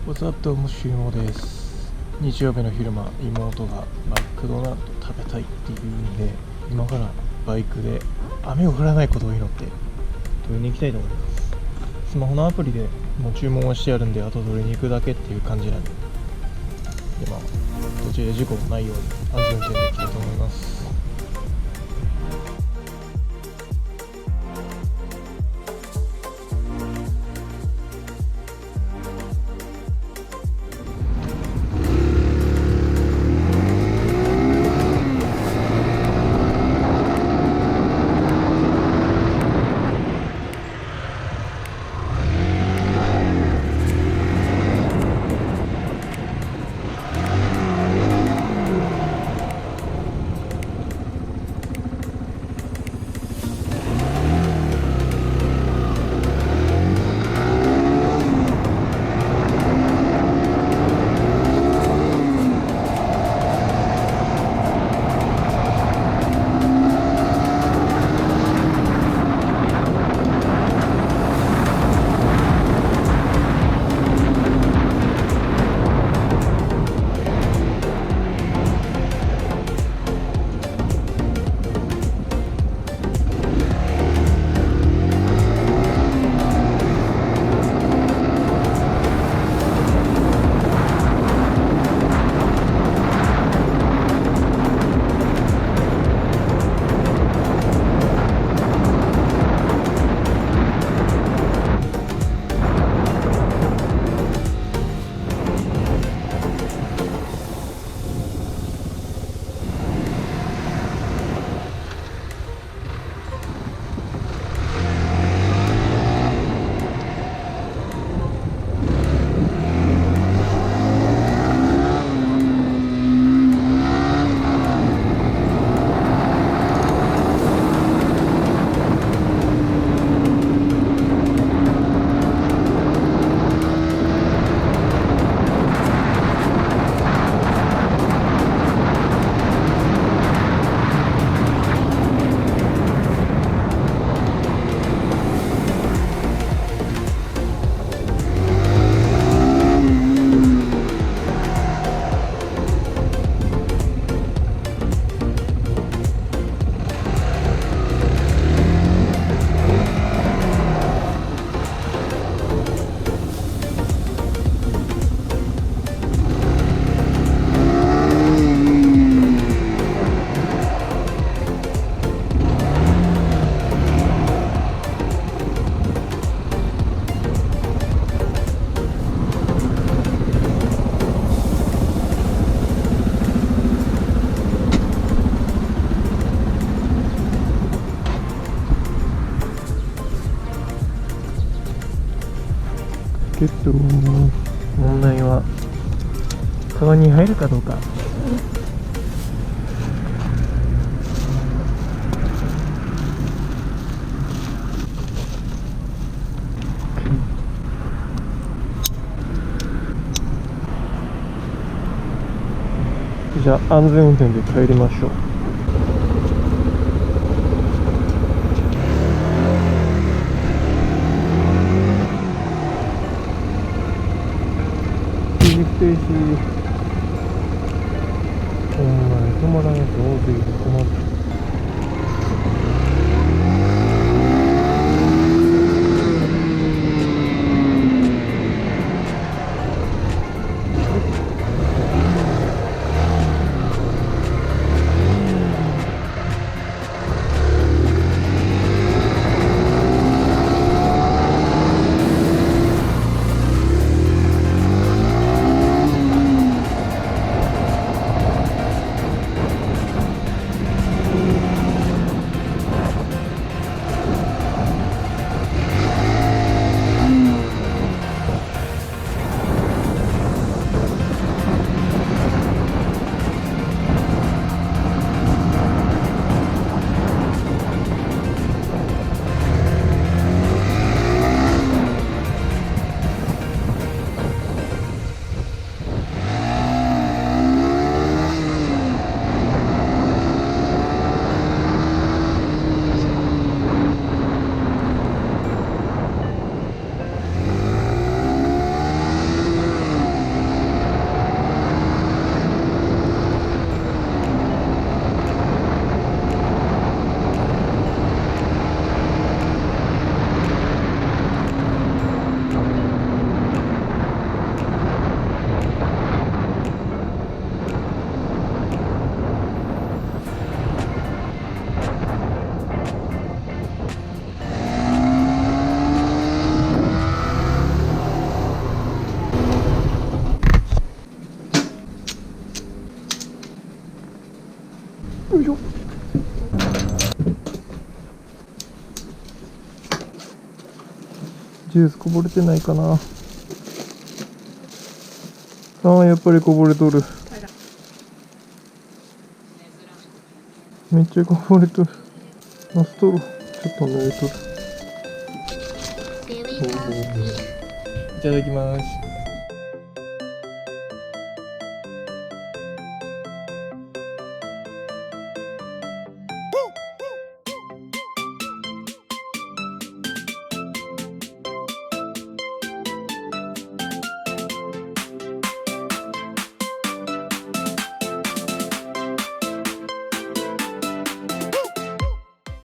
What's up どうもしゅうもです。日曜日の昼間、妹がマクドナルド食べたいって言うんで、今からバイクで雨を降らないことを祈って取りに行きたいと思います。スマホのアプリでもう注文はしてあるんで、あと取りに行くだけっていう感じなんで、途中で事故もないように安全運転で行きたいと思います。問題は川に入るかどうか。じゃあ安全運転で帰りましょう。停止、ほんまに止まらないと大勢で困る。ジュースこぼれてないかな。ああ、やっぱりこぼれとる。めっちゃこぼれとる。あ、ストローちょっと濡れとる。いただきます。